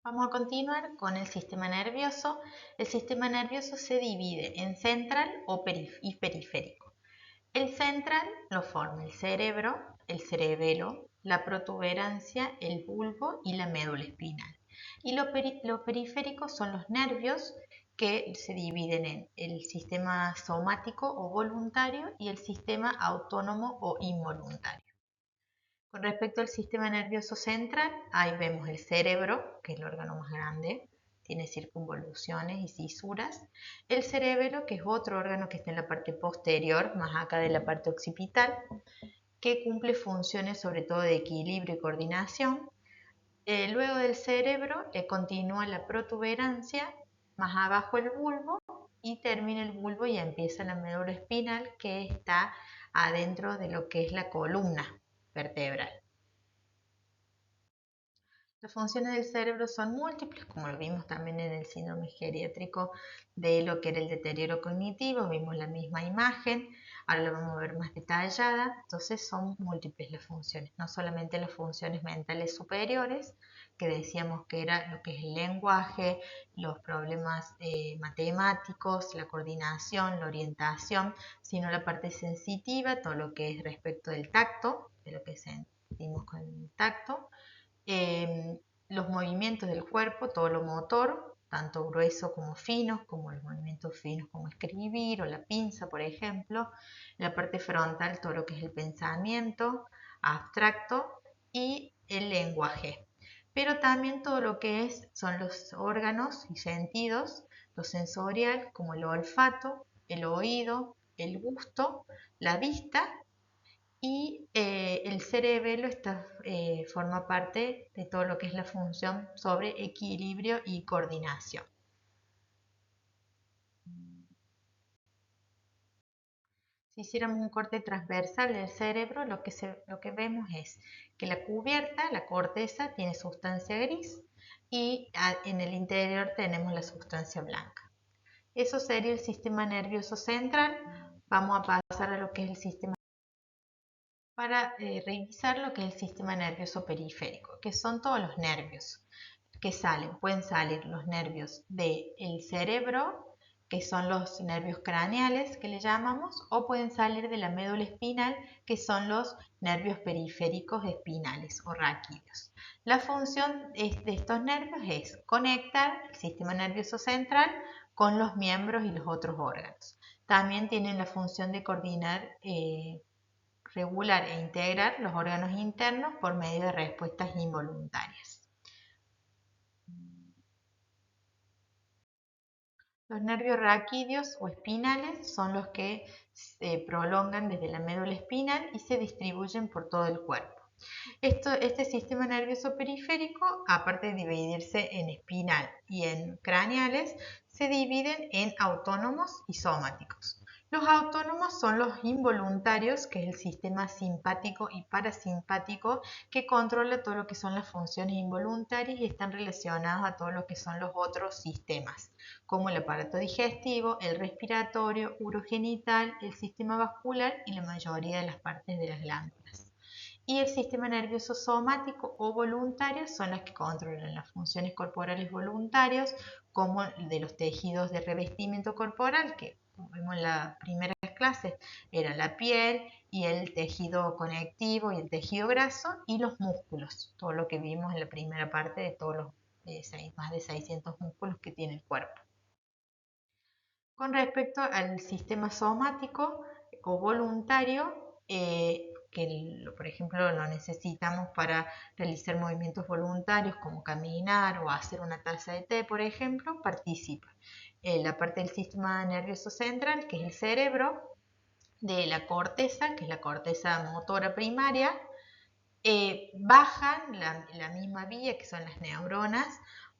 Vamos a continuar con el sistema nervioso. El sistema nervioso se divide en central y periférico. El central lo forma el cerebro, el cerebelo, la protuberancia, el bulbo y la médula espinal. Y lo periférico son los nervios que se dividen en el sistema somático o voluntario y el sistema autónomo o involuntario. Con respecto al sistema nervioso central, ahí vemos el cerebro, que es el órgano más grande, tiene circunvoluciones y cisuras. El cerebelo, que es otro órgano que está en la parte posterior, más acá de la parte occipital, que cumple funciones sobre todo de equilibrio y coordinación. Luego del cerebro continúa la protuberancia, más abajo el bulbo, y termina el bulbo y empieza la médula espinal, que está adentro de lo que es la columna vertebral. Las funciones del cerebro son múltiples, como lo vimos también en el síndrome geriátrico de lo que era el deterioro cognitivo, vimos la misma imagen, ahora la vamos a ver más detallada. Entonces son múltiples las funciones, no solamente las funciones mentales superiores, que decíamos que era lo que es el lenguaje, los problemas matemáticos, la coordinación, la orientación, sino la parte sensitiva, todo lo que es respecto del tacto, de lo que sentimos con el tacto, los movimientos del cuerpo, todo lo motor, tanto grueso como fino, como los movimientos finos como escribir o la pinza, por ejemplo, la parte frontal, todo lo que es el pensamiento abstracto y el lenguaje, pero también todo lo que son los órganos y sentidos, lo sensorial, como el olfato, el oído, el gusto, la vista, y el cerebelo forma parte de todo lo que es la función sobre equilibrio y coordinación. Si hiciéramos un corte transversal del cerebro, lo que vemos es que la cubierta, la corteza, tiene sustancia gris y en el interior tenemos la sustancia blanca. Eso sería el sistema nervioso central. Vamos a pasar a lo que es el sistema para revisar lo que es el sistema nervioso periférico, que son todos los nervios que salen. Pueden salir los nervios del cerebro, que son los nervios craneales que le llamamos, o pueden salir de la médula espinal, que son los nervios periféricos espinales o raquídeos. La función de estos nervios es conectar el sistema nervioso central con los miembros y los otros órganos. También tienen la función de coordinar, regular e integrar los órganos internos por medio de respuestas involuntarias. Los nervios raquídeos o espinales son los que se prolongan desde la médula espinal y se distribuyen por todo el cuerpo. Este sistema nervioso periférico, aparte de dividirse en espinal y en craneales, se dividen en autónomos y somáticos. Los autónomos son los involuntarios, que es el sistema simpático y parasimpático, que controla todo lo que son las funciones involuntarias y están relacionados a todo lo que son los otros sistemas, como el aparato digestivo, el respiratorio, urogenital, el sistema vascular y la mayoría de las partes de las glándulas. Y el sistema nervioso somático o voluntario son las que controlan las funciones corporales voluntarias, como de los tejidos de revestimiento corporal, que como vimos en las primeras clases, era la piel y el tejido conectivo y el tejido graso, y los músculos, todo lo que vimos en la primera parte de todos los más de 600 músculos que tiene el cuerpo. Con respecto al sistema somático o voluntario, que por ejemplo lo necesitamos para realizar movimientos voluntarios como caminar o hacer una taza de té, por ejemplo, participa la parte del sistema nervioso central, que es el cerebro, de la corteza, que es la corteza motora primaria, bajan la misma vía, que son las neuronas,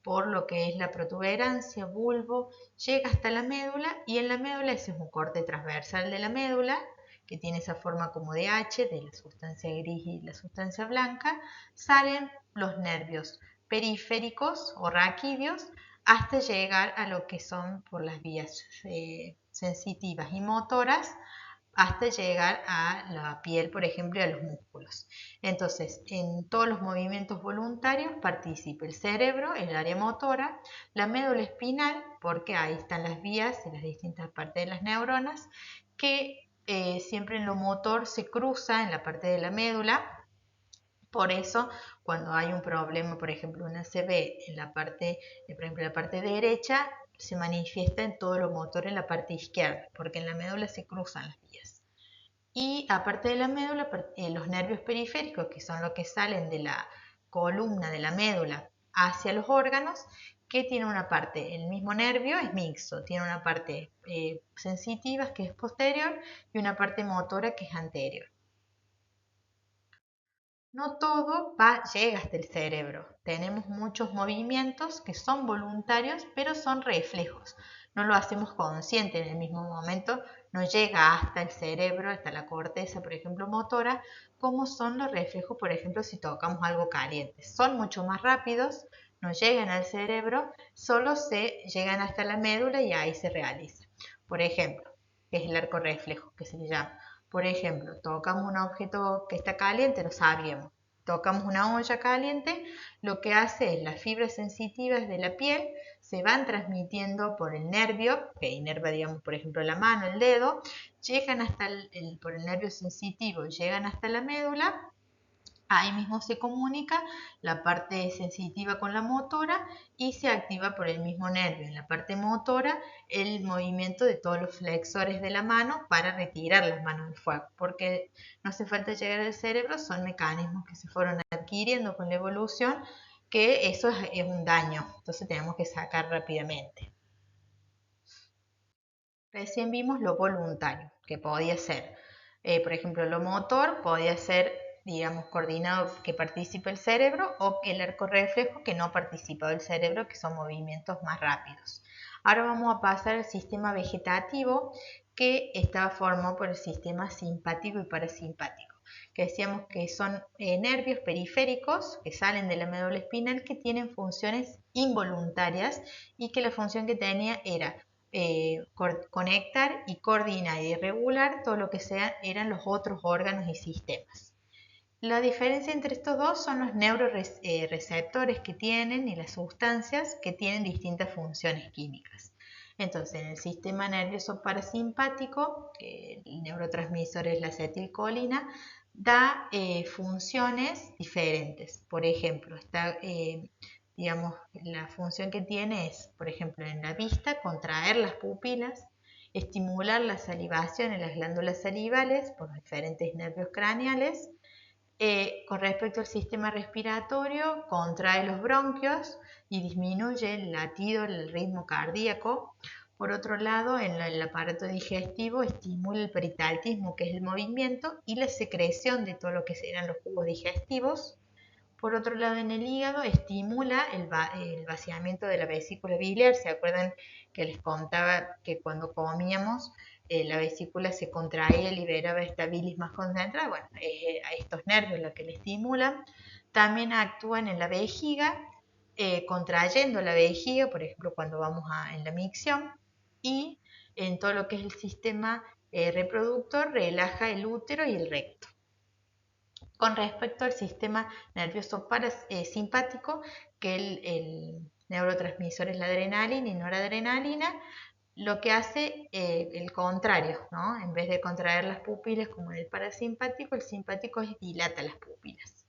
por lo que es la protuberancia, bulbo, llega hasta la médula, y en la médula, ese es un corte transversal de la médula, que tiene esa forma como de H, de la sustancia gris y la sustancia blanca, salen los nervios periféricos o raquídeos hasta llegar a lo que son por las vías sensitivas y motoras hasta llegar a la piel, por ejemplo, y a los músculos. Entonces, en todos los movimientos voluntarios participa el cerebro, el área motora, la médula espinal, porque ahí están las vías y las distintas partes de las neuronas, que siempre en lo motor se cruza en la parte de la médula. Por eso, cuando hay un problema, por ejemplo, una ACV en la parte, por ejemplo, en la parte derecha, se manifiesta en todo lo motor en la parte izquierda, porque en la médula se cruzan las vías. Y aparte de la médula, los nervios periféricos, que son los que salen de la columna de la médula hacia los órganos, que tiene una parte, el mismo nervio es mixto, tiene una parte sensitiva que es posterior y una parte motora que es anterior. No todo llega hasta el cerebro. Tenemos muchos movimientos que son voluntarios, pero son reflejos. No lo hacemos consciente en el mismo momento, no llega hasta el cerebro, hasta la corteza, por ejemplo, motora, como son los reflejos, por ejemplo, si tocamos algo caliente. Son mucho más rápidos, no llegan al cerebro, solo se llegan hasta la médula y ahí se realiza. Por ejemplo, que es el arco reflejo, que se le llama. Por ejemplo, tocamos un objeto que está caliente, lo sabríamos. Tocamos una olla caliente, lo que hace es las fibras sensitivas de la piel se van transmitiendo por el nervio, que inerva, digamos, por ejemplo, la mano, el dedo, llegan hasta por el nervio sensitivo, llegan hasta la médula. Ahí mismo se comunica la parte sensitiva con la motora y se activa por el mismo nervio. En la parte motora, el movimiento de todos los flexores de la mano para retirar las manos del fuego, porque no hace falta llegar al cerebro, son mecanismos que se fueron adquiriendo con la evolución, que eso es un daño, entonces tenemos que sacar rápidamente. Recién vimos lo voluntario, que podía ser, por ejemplo, lo motor podía ser, digamos, coordinado que participe el cerebro o el arco reflejo que no participa del cerebro, que son movimientos más rápidos. Ahora vamos a pasar al sistema vegetativo, que estaba formado por el sistema simpático y parasimpático, que decíamos que son nervios periféricos que salen de la médula espinal que tienen funciones involuntarias y que la función que tenía era conectar y coordinar y regular todo lo que eran los otros órganos y sistemas. La diferencia entre estos dos son los neuroreceptores que tienen y las sustancias que tienen distintas funciones químicas. Entonces, en el sistema nervioso parasimpático, que el neurotransmisor es la acetilcolina, da funciones diferentes. Por ejemplo, digamos, la función que tiene es, por ejemplo, en la vista, contraer las pupilas, estimular la salivación en las glándulas salivales por los diferentes nervios craneales. Con respecto al sistema respiratorio, contrae los bronquios y disminuye el latido, el ritmo cardíaco. Por otro lado, en el aparato digestivo estimula el peristaltismo, que es el movimiento, y la secreción de todo lo que serán los jugos digestivos. Por otro lado, en el hígado estimula el vaciamiento de la vesícula biliar. ¿Se acuerdan que les contaba que cuando comíamos la vesícula se contraía y liberaba esta bilis más concentrada? Bueno, a estos nervios los que le estimulan. También actúan en la vejiga, contrayendo la vejiga, por ejemplo, cuando vamos en la micción, y en todo lo que es el sistema reproductor, relaja el útero y el recto. Con respecto al sistema nervioso simpático, que el neurotransmisor es la adrenalina y noradrenalina, lo que hace el contrario, ¿no? En vez de contraer las pupilas como en el parasimpático, el simpático dilata las pupilas.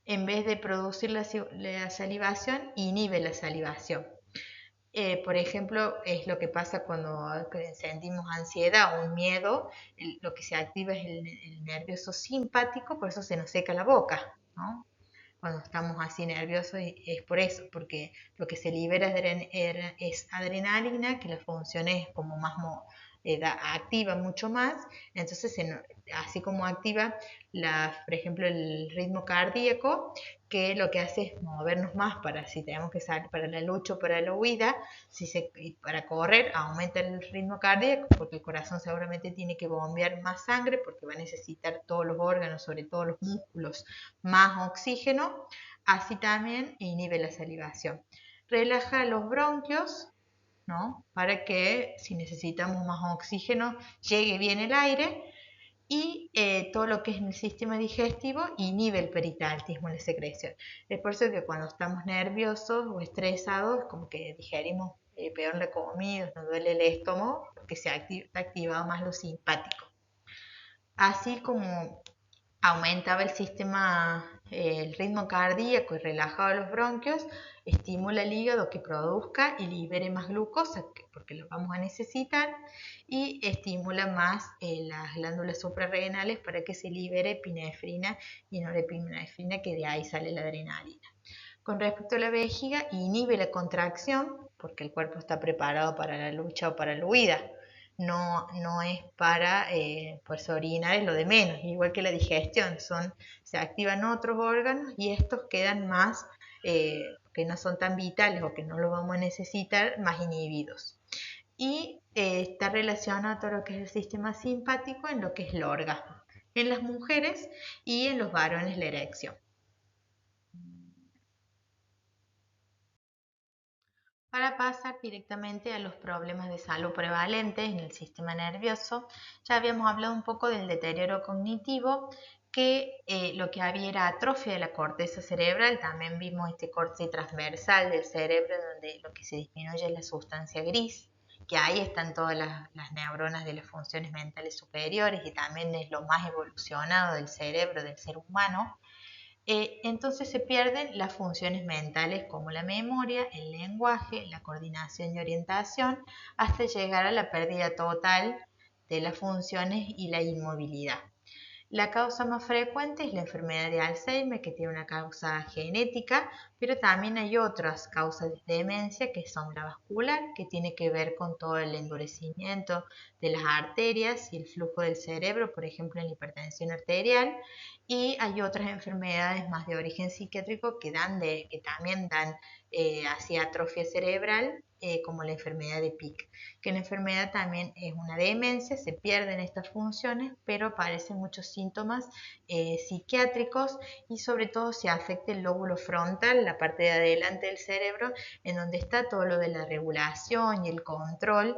En vez de producir la salivación, inhibe la salivación. Por ejemplo, es lo que pasa cuando sentimos ansiedad o un miedo, lo que se activa es el nervioso simpático, por eso se nos seca la boca, ¿no? Cuando estamos así nerviosos es por eso, porque lo que se libera es adrenalina, que la función es como más activa mucho más, entonces así como activa por ejemplo el ritmo cardíaco, que lo que hace es movernos más para si tenemos que salir para la lucha o para la huida, para correr aumenta el ritmo cardíaco porque el corazón seguramente tiene que bombear más sangre porque va a necesitar todos los órganos, sobre todo los músculos, más oxígeno, así también inhibe la salivación. Relaja los bronquios, ¿no? Para que si necesitamos más oxígeno llegue bien el aire y todo lo que es en el sistema digestivo inhibe el peritaltismo en la secreción. Es por eso que cuando estamos nerviosos o estresados, como que digerimos peor la comida, nos duele el estómago, porque está activado más lo simpático. Así como aumentaba el sistema, el ritmo cardíaco y relajaba los bronquios, estimula el hígado que produzca y libere más glucosa, porque lo vamos a necesitar, y estimula más las glándulas suprarrenales para que se libere epinefrina y norepinefrina, que de ahí sale la adrenalina. Con respecto a la vejiga, inhibe la contracción, porque el cuerpo está preparado para la lucha o para la huida. No es para pues orinar, es lo de menos, igual que la digestión, se activan otros órganos y estos quedan más, que no son tan vitales o que no los vamos a necesitar, más inhibidos. Y está relacionado a todo lo que es el sistema simpático en lo que es el orgasmo, en las mujeres y en los varones la erección. Para pasar directamente a los problemas de salud prevalentes en el sistema nervioso, ya habíamos hablado un poco del deterioro cognitivo, que lo que había era atrofia de la corteza cerebral. También vimos este corte transversal del cerebro donde lo que se disminuye es la sustancia gris, que ahí están todas las neuronas de las funciones mentales superiores y también es lo más evolucionado del cerebro del ser humano. Entonces se pierden las funciones mentales como la memoria, el lenguaje, la coordinación y orientación, hasta llegar a la pérdida total de las funciones y la inmovilidad. La causa más frecuente es la enfermedad de Alzheimer, que tiene una causa genética, pero también hay otras causas de demencia, que son la vascular, que tiene que ver con todo el endurecimiento de las arterias y el flujo del cerebro, por ejemplo en la hipertensión arterial, y hay otras enfermedades más de origen psiquiátrico que también dan hacia atrofia cerebral, como la enfermedad de Pick, que la enfermedad también es una demencia, se pierden estas funciones, pero aparecen muchos síntomas psiquiátricos y sobre todo se afecta el lóbulo frontal, la parte de adelante del cerebro, en donde está todo lo de la regulación y el control.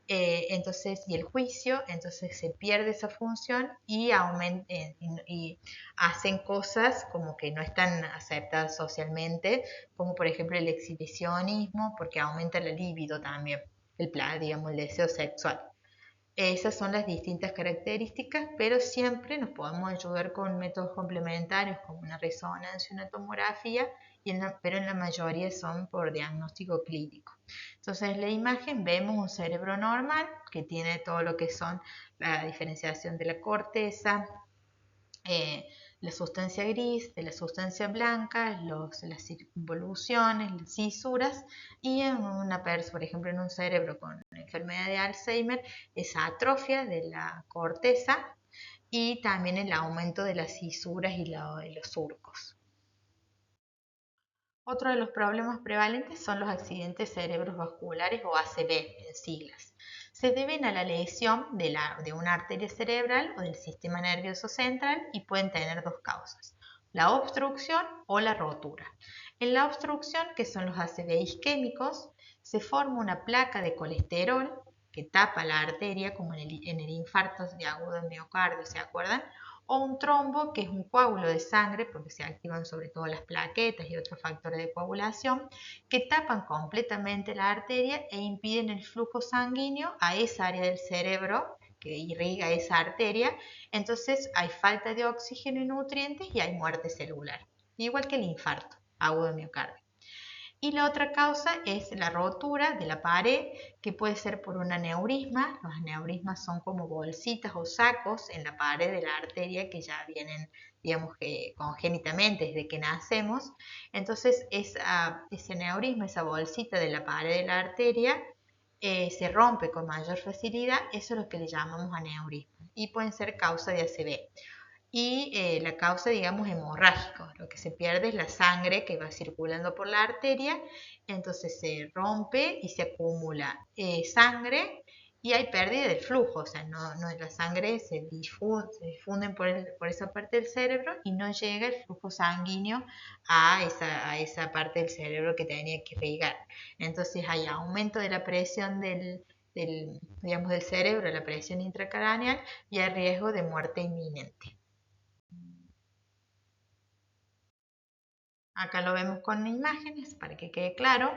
Y el juicio, entonces se pierde esa función y hacen cosas como que no están aceptadas socialmente, como por ejemplo el exhibicionismo, porque aumenta la libido también, digamos, el deseo sexual. Esas son las distintas características, pero siempre nos podemos ayudar con métodos complementarios como una resonancia, una tomografía, pero en la mayoría son por diagnóstico clínico. Entonces en la imagen vemos un cerebro normal que tiene todo lo que son la diferenciación de la corteza, la sustancia gris, de la sustancia blanca, las circunvoluciones, las cisuras, y en una persona, por ejemplo, en un cerebro con enfermedad de Alzheimer, esa atrofia de la corteza y también el aumento de las cisuras y los surcos. Otro de los problemas prevalentes son los accidentes cerebrovasculares o ACV en siglas. Se deben a la lesión de una arteria cerebral o del sistema nervioso central y pueden tener dos causas, la obstrucción o la rotura. En la obstrucción, que son los ACV isquémicos, se forma una placa de colesterol que tapa la arteria, como en el infarto de agudo de miocardio, ¿se acuerdan? O un trombo, que es un coágulo de sangre, porque se activan sobre todo las plaquetas y otros factores de coagulación, que tapan completamente la arteria e impiden el flujo sanguíneo a esa área del cerebro que irriga esa arteria. Entonces hay falta de oxígeno y nutrientes y hay muerte celular, igual que el infarto agudo de miocardio. Y la otra causa es la rotura de la pared, que puede ser por un aneurisma. Los aneurismas son como bolsitas o sacos en la pared de la arteria que ya vienen, digamos, que congénitamente desde que nacemos. Entonces ese aneurisma, esa bolsita de la pared de la arteria, se rompe con mayor facilidad. Eso es lo que le llamamos aneurisma y pueden ser causa de ACV. Y la causa, digamos, hemorrágico. Lo que se pierde es la sangre que va circulando por la arteria, entonces se rompe y se acumula sangre y hay pérdida del flujo, o sea, la sangre se difunde por esa parte del cerebro y no llega el flujo sanguíneo a esa parte del cerebro que tenía que irrigar. Entonces hay aumento de la presión digamos, del cerebro, la presión intracraneal, y hay riesgo de muerte inminente. Acá lo vemos con imágenes para que quede claro.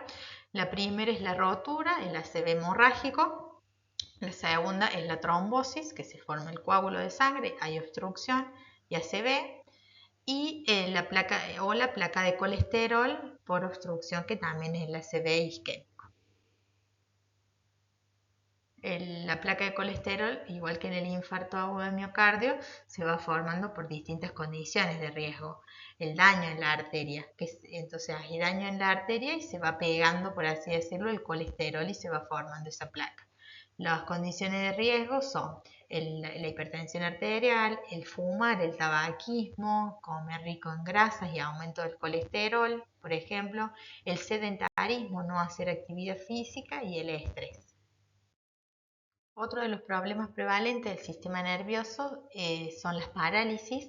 La primera es la rotura, el ACV hemorrágico. La segunda es la trombosis, que se forma el coágulo de sangre, hay obstrucción y ACV. Y la placa de colesterol por obstrucción, que también es el ACV isquémico. La placa de colesterol, igual que en el infarto agudo de miocardio, se va formando por distintas condiciones de riesgo. El daño en la arteria, entonces hay daño en la arteria y se va pegando, por así decirlo, el colesterol y se va formando esa placa. Las condiciones de riesgo son la hipertensión arterial, el fumar, el tabaquismo, comer rico en grasas y aumento del colesterol, por ejemplo, el sedentarismo, no hacer actividad física y el estrés. Otro de los problemas prevalentes del sistema nervioso son las parálisis,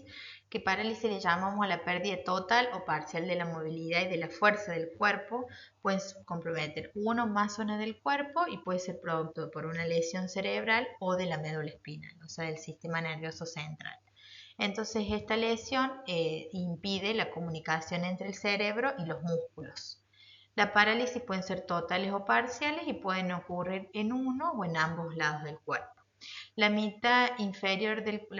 que parálisis le llamamos a la pérdida total o parcial de la movilidad y de la fuerza del cuerpo. Pueden comprometer una o más zonas del cuerpo y puede ser producto por una lesión cerebral o de la médula espinal, o sea, del sistema nervioso central. Entonces esta lesión impide la comunicación entre el cerebro y los músculos. La parálisis pueden ser totales o parciales y pueden ocurrir en uno o en ambos lados del cuerpo. La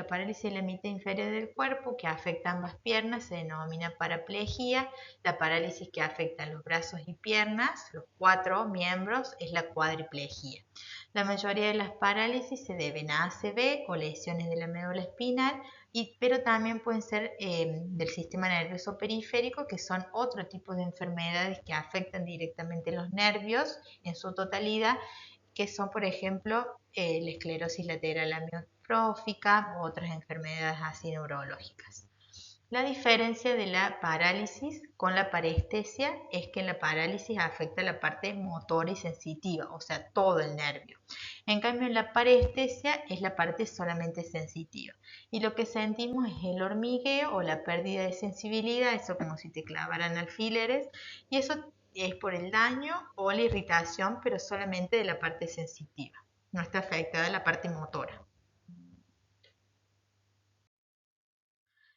parálisis de la mitad inferior del cuerpo, que afecta ambas piernas, se denomina paraplegia. La parálisis que afecta a los brazos y piernas, los 4 miembros, es la cuadriplegia. La mayoría de las parálisis se deben a ACV o lesiones de la médula espinal, pero también pueden ser del sistema nervioso periférico, que son otro tipo de enfermedades que afectan directamente los nervios en su totalidad, que son, por ejemplo, la esclerosis lateral amiotrófica u otras enfermedades así neurológicas. La diferencia de la parálisis con la parestesia es que la parálisis afecta la parte motora y sensitiva, o sea, todo el nervio. En cambio, la parestesia es la parte solamente sensitiva. Y lo que sentimos es el hormigueo o la pérdida de sensibilidad, eso como si te clavaran alfileres, y eso es por el daño o la irritación, pero solamente de la parte sensitiva. No está afectada la parte motora.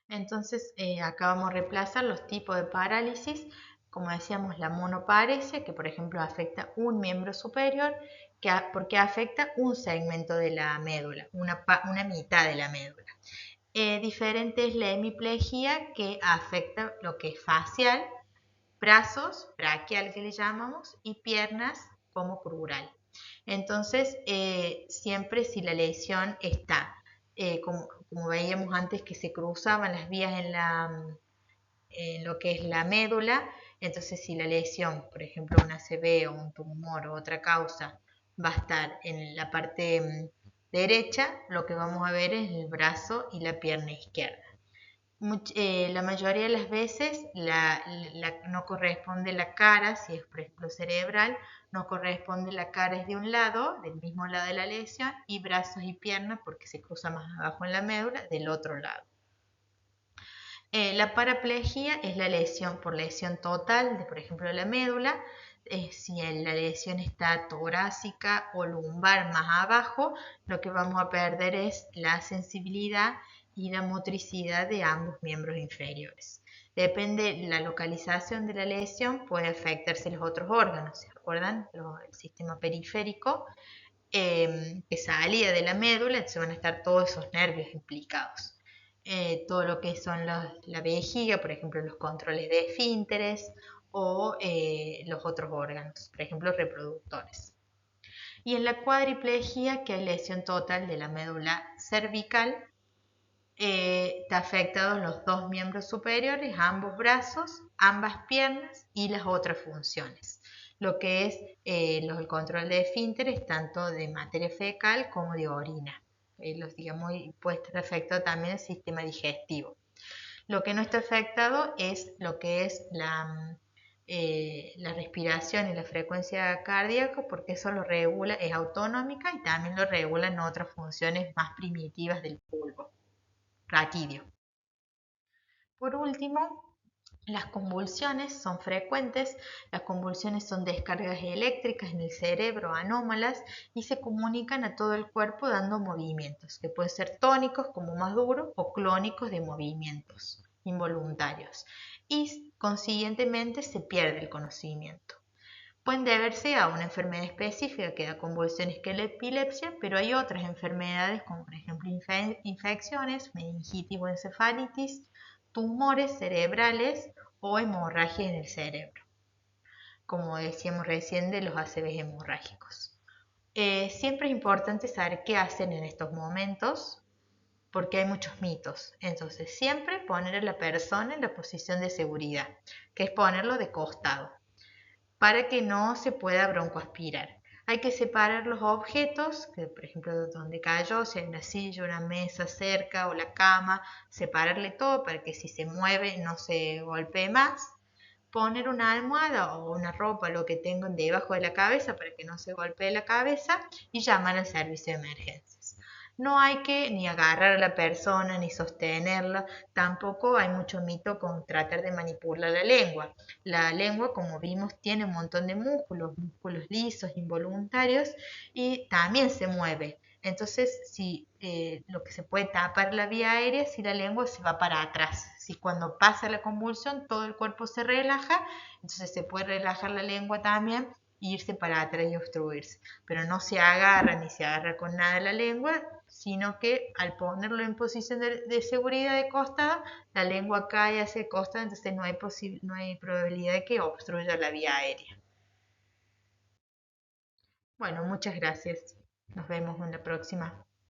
Entonces, acá vamos a reemplazar los tipos de parálisis. Como decíamos, la monoparesia, que por ejemplo afecta un miembro superior, porque afecta un segmento de la médula, una mitad de la médula. Diferente es la hemiplegia, que afecta lo que es facial, brazos, braquial que le llamamos, y piernas como crural. Entonces, siempre si la lesión está, como veíamos antes, que se cruzaban las vías en lo que es la médula, entonces si la lesión, por ejemplo una ACV o un tumor o otra causa, va a estar en la parte derecha, lo que vamos a ver es el brazo y la pierna izquierda. La mayoría de las veces no corresponde la cara, si es por ejemplo cerebral, no corresponde la cara, es de un lado, del mismo lado de la lesión, y brazos y piernas, porque se cruza más abajo en la médula, del otro lado. La paraplegia es la lesión por lesión total, por ejemplo, de la médula. Si la lesión está torácica o lumbar más abajo, lo que vamos a perder es la sensibilidad y la motricidad de ambos miembros inferiores. Depende de la localización de la lesión, puede afectarse los otros órganos. ¿Se acuerdan? El sistema periférico, que salía de la médula, entonces van a estar todos esos nervios implicados. Todo lo que son la vejiga, por ejemplo, los controles de esfínteres o los otros órganos, por ejemplo, reproductores. Y en la cuadriplegia, que es lesión total de la médula cervical, está afectados los 2 miembros superiores, ambos brazos, ambas piernas y las otras funciones. Lo que es el control de esfínteres, tanto de materia fecal como de orina. Puede estar afectado también el sistema digestivo. Lo que no está afectado es lo que es la respiración y la frecuencia cardíaca, porque eso lo regula, es autonómica y también lo regulan otras funciones más primitivas del bulbo raquídeo. Por último, las convulsiones son frecuentes, las convulsiones son descargas eléctricas en el cerebro anómalas y se comunican a todo el cuerpo dando movimientos, que pueden ser tónicos como más duros o clónicos de movimientos involuntarios y consiguientemente se pierde el conocimiento. Pueden deberse a una enfermedad específica que da convulsiones que la epilepsia, pero hay otras enfermedades como por ejemplo infecciones, meningitis o encefalitis, tumores cerebrales o hemorragia en el cerebro, como decíamos recién de los ACVs hemorrágicos. Siempre es importante saber qué hacen en estos momentos porque hay muchos mitos. Entonces, siempre poner a la persona en la posición de seguridad, que es ponerlo de costado para que no se pueda broncoaspirar. Hay que separar los objetos, que por ejemplo donde cayó, si hay una silla, una mesa cerca o la cama, separarle todo para que si se mueve no se golpee más. Poner una almohada o una ropa, lo que tengan debajo de la cabeza para que no se golpee la cabeza y llamar al servicio de emergencias. No hay que ni agarrar a la persona ni sostenerla, tampoco hay mucho mito con tratar de manipular la lengua. La lengua, como vimos, tiene un montón de músculos, músculos lisos, involuntarios y también se mueve. Entonces, si lo que se puede tapar la vía aérea, si la lengua se va para atrás, si cuando pasa la convulsión todo el cuerpo se relaja, entonces se puede relajar la lengua también e irse para atrás y obstruirse. Pero no se agarra ni se agarra con nada la lengua, sino que al ponerlo en posición de seguridad de costado, la lengua cae hacia el costado, entonces no hay probabilidad de que obstruya la vía aérea. Bueno, muchas gracias. Nos vemos en la próxima.